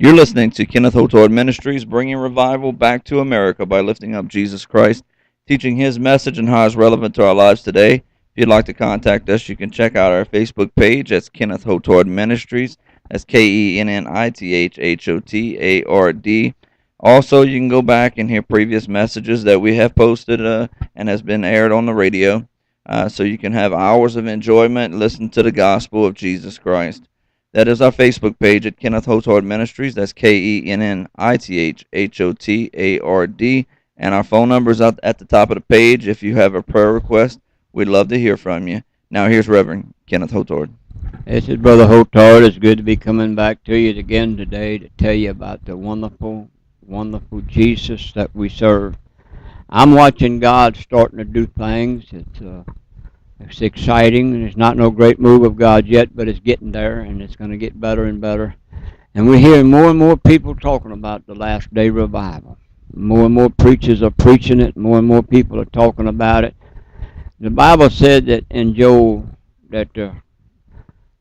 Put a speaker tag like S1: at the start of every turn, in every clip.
S1: You're listening to Kenneth Hotard Ministries, bringing revival back to America by lifting up Jesus Christ, teaching His message and how it's relevant to our lives today. If you'd like to contact us, you can check out our Facebook page. That's Kenneth Hotard Ministries. That's KENNITHHOTARD. Also, you can go back and hear previous messages that we have posted and has been aired on the radio, so you can have hours of enjoyment, listen to the gospel of Jesus Christ. That is our Facebook page at Kenneth Hotard Ministries. That's KENNITHHOTARD. And our phone number is out at the top of the page. If you have a prayer request, we'd love to hear from you. Now here's Reverend Kenneth Hotard.
S2: This is Brother Hotard. It's good to be coming back to you again today to tell you about the wonderful, wonderful Jesus that we serve. I'm watching God starting to do things. It's exciting, and it's not no great move of God yet, but it's getting there, and it's going to get better and better. And we're hearing more and more people talking about the last day revival. More and more preachers are preaching it. More and more people are talking about it. The Bible said that in Joel that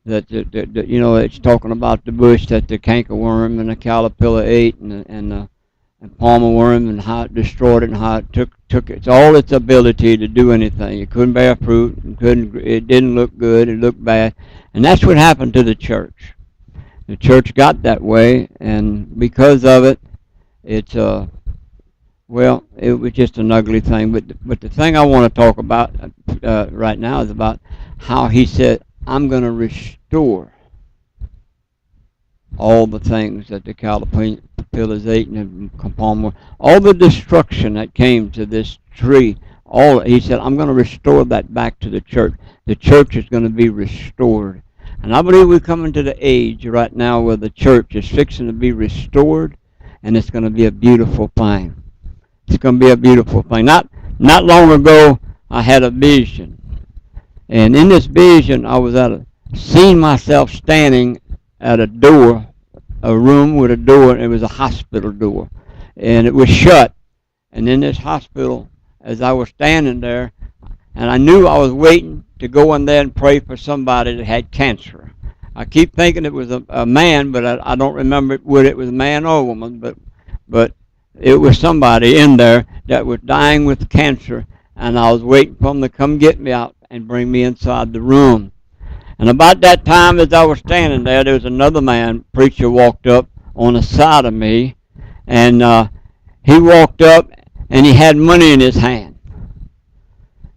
S2: it's talking about the bush that the cankerworm and the caterpillar ate, and the palmer worm, and how it destroyed it, and how it took all its ability to do anything. It couldn't bear fruit. It didn't look good. It looked bad. And that's what happened to the church. The church got that way, and because of it, it was just an ugly thing. But the thing I want to talk about right now is about how He said, I'm going to restore all the things that the caterpillars ate and the palmer, all the destruction that came to this tree. He said, I'm going to restore that back to the church. The church is going to be restored. And I believe we're coming to the age right now where the church is fixing to be restored, and it's going to be a beautiful thing. It's going to be a beautiful thing. Not long ago, I had a vision. And in this vision, I was seeing myself standing at a door, a room with a door. It was a hospital door, and it was shut. And in this hospital, as I was standing there, and I knew I was waiting to go in there and pray for somebody that had cancer. I keep thinking it was a man, but I don't remember whether it was a man or a woman, but it was somebody in there that was dying with cancer, and I was waiting for them to come get me out and bring me inside the room. And about that time, as I was standing there was another man, preacher, walked up on the side of me, and he walked up, and he had money in his hand.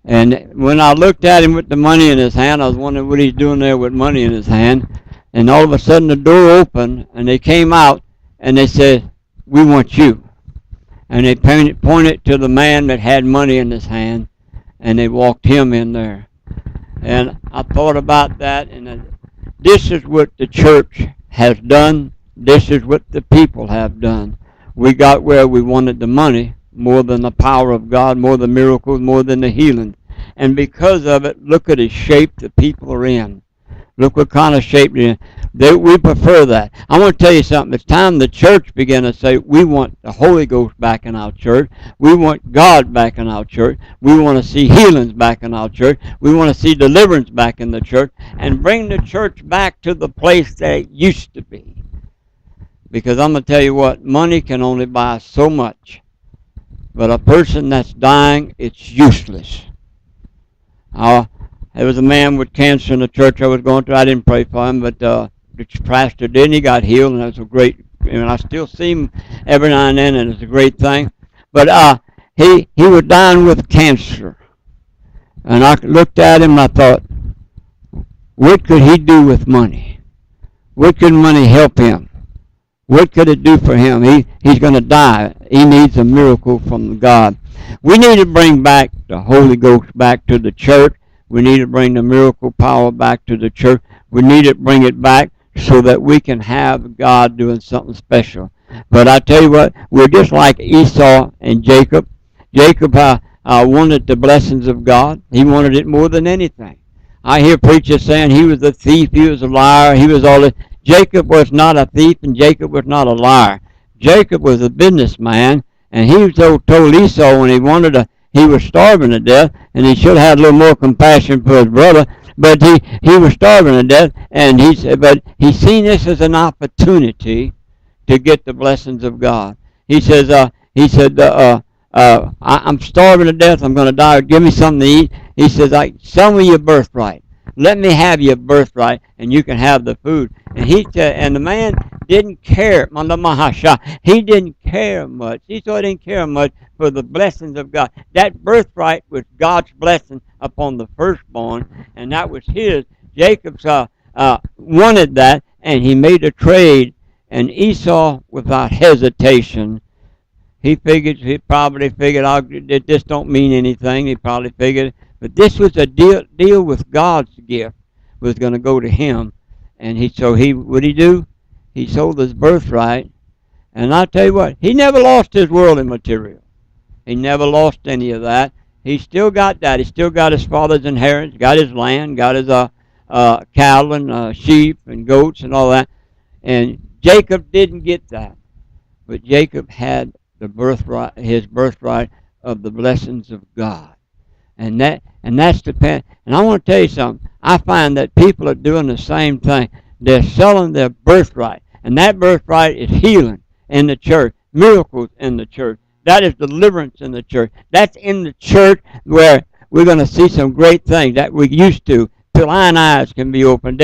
S2: And when I looked at him with the money in his hand, I was wondering what he's doing there with money in his hand. And all of a sudden, the door opened, and they came out, and they said, we want you. And they pointed to the man that had money in his hand, and they walked him in there. And I thought about that, and this is what the church has done. This is what the people have done. We got where we wanted the money more than the power of God, more than miracles, more than the healing. And because of it, look at the shape the people are in. Look what kind of shape they're in. We prefer that. I want to tell you something. It's time the church began to say, we want the Holy Ghost back in our church. We want God back in our church. We want to see healings back in our church. We want to see deliverance back in the church, and bring the church back to the place that it used to be. Because I'm going to tell you what, money can only buy so much. But a person that's dying, it's useless. There was a man with cancer in the church I was going to. I didn't pray for him, but the pastor did, and he got healed, and that was a great, and I still see him every now and then, and it's a great thing. But he was dying with cancer. And I looked at him, and I thought, what could he do with money? What could money help him? What could it do for him? He's going to die. He needs a miracle from God. We need to bring back the Holy Ghost back to the church. We need to bring the miracle power back to the church. We need to bring it back so that we can have God doing something special. But I tell you what, we're just like Esau and Jacob. Jacob wanted the blessings of God. He wanted it more than anything. I hear preachers saying he was a thief, he was a liar, he was all this. Jacob was not a thief, and Jacob was not a liar. Jacob was a businessman, and he told Esau when he was starving to death, and he should have had a little more compassion for his brother, but he was starving to death, and he said, but he seen this as an opportunity to get the blessings of God. He says, I'm starving to death. I'm going to die. Give me something to eat. He says, sell me your birthright. Let me have your birthright, and you can have the food. And and the man didn't care. He didn't care much. Esau didn't care much for the blessings of God. That birthright was God's blessing upon the firstborn, and that was his. Jacob wanted that, and he made a trade. And Esau, without hesitation, he probably figured out that this don't mean anything. He probably figured, but this was a deal with God's gift was going to go to him, and what he do? He sold his birthright, and I tell you what, he never lost his worldly material. He never lost any of that. He still got that. He still got his father's inheritance, got his land, got his cattle and sheep and goats and all that. And Jacob didn't get that, but Jacob had the birthright, his birthright of the blessings of God, and that's the pen. And I want to tell you something. I find that people are doing the same thing. They're selling their birthright, and that birthright is healing in the church, miracles in the church. That is deliverance in the church. That's in the church where we're going to see some great things that we used to. Blind eyes can be opened.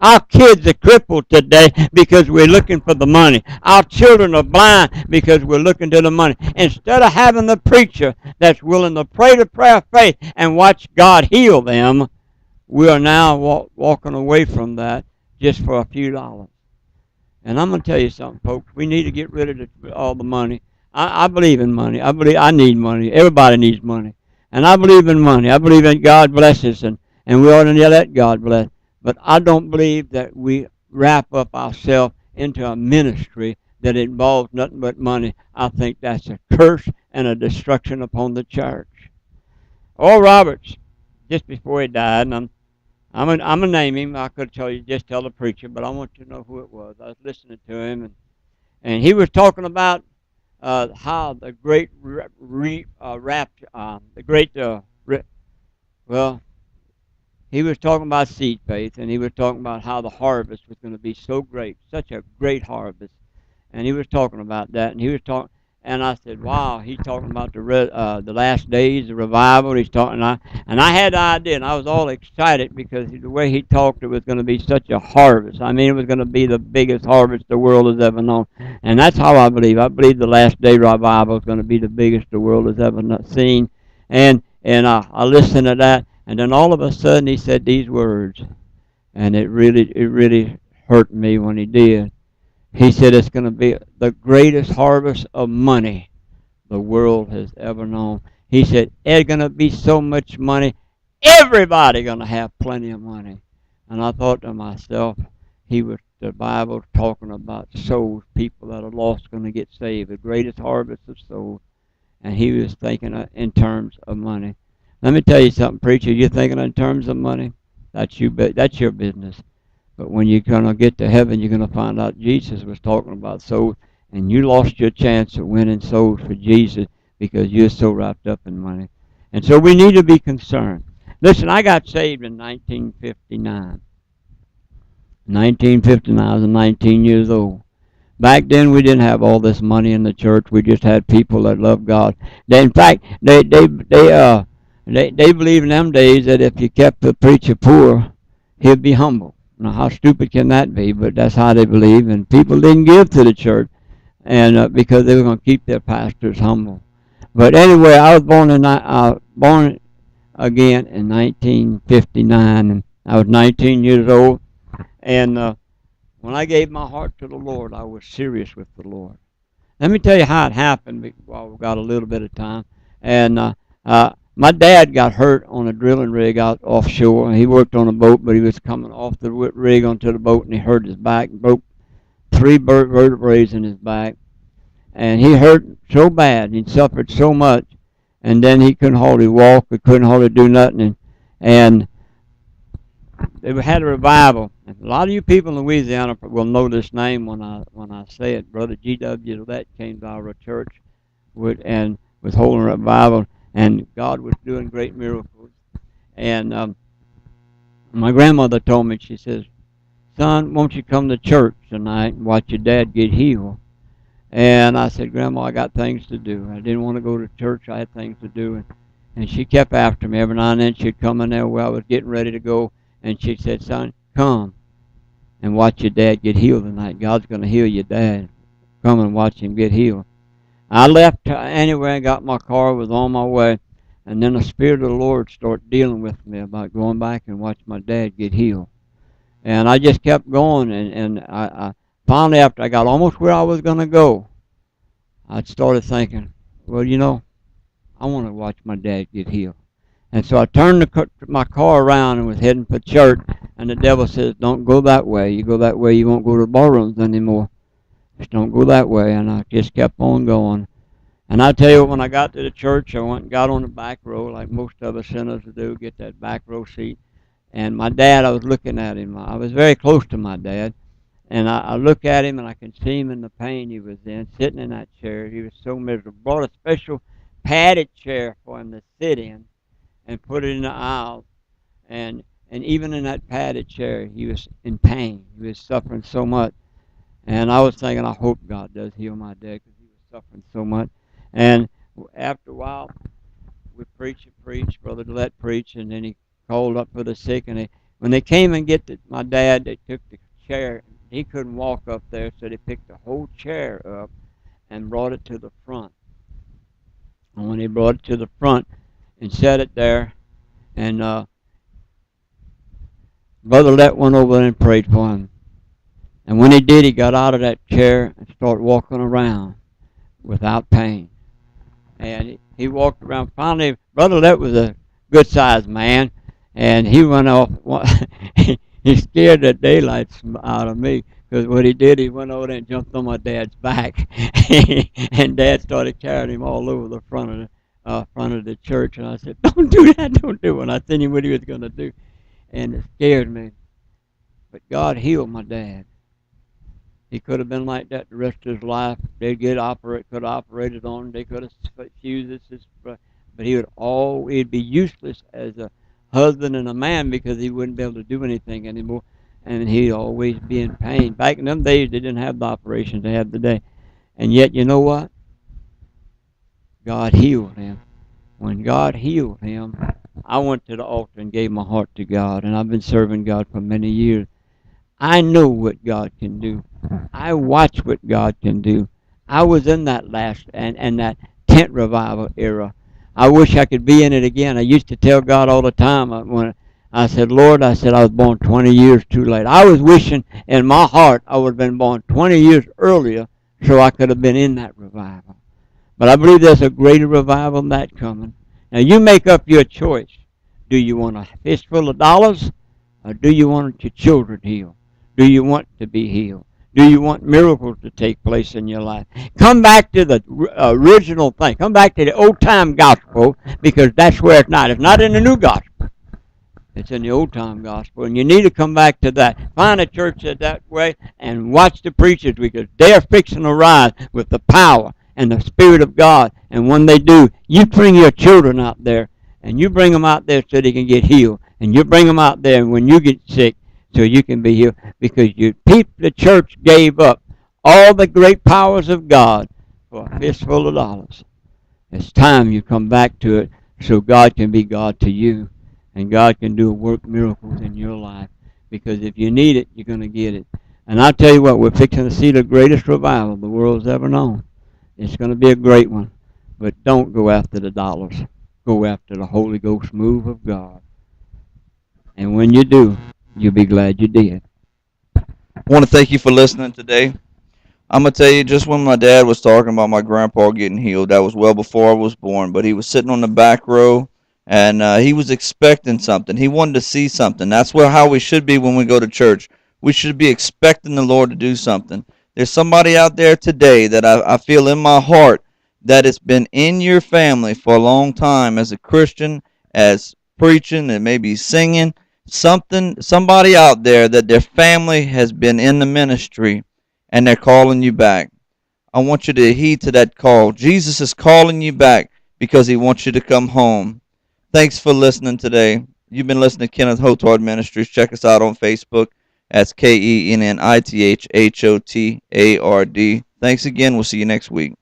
S2: Our kids are crippled today because we're looking for the money. Our children are blind because we're looking to the money. Instead of having the preacher that's willing to pray the prayer of faith and watch God heal them, we are now walking away from that just for a few dollars. And I'm going to tell you something, folks. We need to get rid of all the money. I believe in money. I need money. Everybody needs money. And I believe in money. I believe in God blesses and we ought to let God bless. But I don't believe that we wrap up ourselves into a ministry that involves nothing but money. I think that's a curse and a destruction upon the church. Oral Roberts, just before he died, and I'm gonna name him. I could just tell the preacher, but I want you to know who it was. I was listening to him, and he was talking about how the great he was talking about seed faith, and he was talking about how the harvest was going to be so great, such a great harvest. And he was talking about that, and I said, "Wow!" He's talking about the last days, the revival. He's talking, and I had the idea, and I was all excited because the way he talked, it was going to be such a harvest. I mean, it was going to be the biggest harvest the world has ever known, and that's how I believe. I believe the last day revival is going to be the biggest the world has ever seen, and I listened to that. And then all of a sudden he said these words, and it really hurt me when he did. He said it's going to be the greatest harvest of money the world has ever known. He said there's going to be so much money, everybody going to have plenty of money. And I thought to myself, the Bible talking about souls, people that are lost going to get saved, the greatest harvest of souls. And he was thinking in terms of money. Let me tell you something, preacher. You're thinking in terms of money. That's your business. But when you're going to get to heaven, you're going to find out Jesus was talking about souls, and you lost your chance of winning souls for Jesus because you're so wrapped up in money. And so we need to be concerned. Listen, I got saved in 1959. 1959, I was 19 years old. Back then, we didn't have all this money in the church. We just had people that loved God. In fact, they believed in them days that if you kept the preacher poor, he'd be humble. Now, how stupid can that be? But that's how they believe. And people didn't give to the church, and because they were going to keep their pastors humble. But anyway, I was born again in 1959, and I was 19 years old. And when I gave my heart to the Lord, I was serious with the Lord. Let me tell you how it happened while we've got a little bit of time. And my dad got hurt on a drilling rig out offshore. He worked on a boat, but he was coming off the rig onto the boat, and he hurt his back, broke 3 vertebrae in his back. And he hurt so bad, he suffered so much, and then he couldn't hardly walk, he couldn't hardly do nothing. And they had a revival. A lot of you people in Louisiana will know this name when I say it. Brother G.W. Lett came to our church and was holding a revival. And God was doing great miracles. And my grandmother told me, she says, "Son, won't you come to church tonight and watch your dad get healed?" And I said, Grandma, I got things to do. I didn't want to go to church. I had things to do. And she kept after me. Every now and then she'd come in there where I was getting ready to go, and she said, son, come and watch your dad get healed tonight. God's going to heal your dad. Come and watch him get healed. I left anyway and got my car, was on my way, and then the Spirit of the Lord started dealing with me about going back and watch my dad get healed. And I just kept going, and I finally, after I got almost where I was going to go, I started thinking, well, you know, I want to watch my dad get healed. And so I turned my car around and was heading for church, and the devil says, don't go that way. You go that way, you won't go to the ballrooms anymore. Just don't go that way. And I just kept on going. And I tell you, when I got to the church, I went and got on the back row, like most of us sinners do, get that back row seat. And my dad, I was looking at him. I was very close to my dad. And I look at him, and I can see him in the pain he was in, sitting in that chair. He was so miserable. Brought a special padded chair for him to sit in and put it in the aisle. And even in that padded chair, he was in pain. He was suffering so much. And I was thinking, I hope God does heal my dad because he was suffering so much. And after a while, we preached, Brother Gillette preached, and then he called up for the sick. And when they came and get my dad, they took the chair. He couldn't walk up there, so they picked the whole chair up and brought it to the front. And when they brought it to the front and set it there, and Brother Let went over there and prayed for him. And when he did, he got out of that chair and started walking around without pain. And he walked around. Finally, Brother Let was a good-sized man, and he went off. He scared the daylights out of me, because what he did, he went over there and jumped on my dad's back, and Dad started carrying him all over the front of the church. And I said, "Don't do that! Don't do it!" And I told him what he was going to do, and it scared me. But God healed my dad. He could have been like that the rest of his life. They'd could have operated on him. They could have fused his, but he'd be useless as a husband and a man, because he wouldn't be able to do anything anymore, and he'd always be in pain. Back in them days, they didn't have the operations they have today, and yet, you know what? God healed him. When God healed him, I went to the altar and gave my heart to God, and I've been serving God for many years. I know what God can do. I watch what God can do. I was in that last and that tent revival era. I wish I could be in it again. I used to tell God all the time when I said, Lord, I was born 20 years too late. I was wishing in my heart I would have been born 20 years earlier so I could have been in that revival. But I believe there's a greater revival than that coming. Now you make up your choice. Do you want a fistful of dollars, or do you want your children healed? Do you want to be healed? Do you want miracles to take place in your life? Come back to the original thing. Come back to the old-time gospel, because that's where it's not. It's not in the new gospel. It's in the old-time gospel, and you need to come back to that. Find a church that way and watch the preachers, because they're fixing to rise with the power and the Spirit of God. And when they do, you bring your children out there, and you bring them out there so they can get healed. And you bring them out there when you get sick, so you can be healed, because the church gave up all the great powers of God for a fistful of dollars. It's time you come back to it, so God can be God to you, and God can work miracles in your life, because if you need it, you're going to get it. And I'll tell you what, we're fixing to see the greatest revival the world's ever known. It's going to be a great one, but don't go after the dollars. Go after the Holy Ghost move of God. And when you do, you'll be glad you did.
S1: I want to thank you for listening today. I'm going to tell you, just when my dad was talking about my grandpa getting healed, that was well before I was born, but he was sitting on the back row, and he was expecting something. He wanted to see something. That's how we should be when we go to church. We should be expecting the Lord to do something. There's somebody out there today that I feel in my heart that it's been in your family for a long time as a Christian, as preaching and maybe singing. Somebody out there that their family has been in the ministry, and they're calling you back. I want you to heed to that call. Jesus is calling you back because he wants you to come home. Thanks for listening today. You've been listening to Kenneth Hotard Ministries. Check us out on Facebook. That's KENNITHHOTARD. Thanks again. We'll see you next week.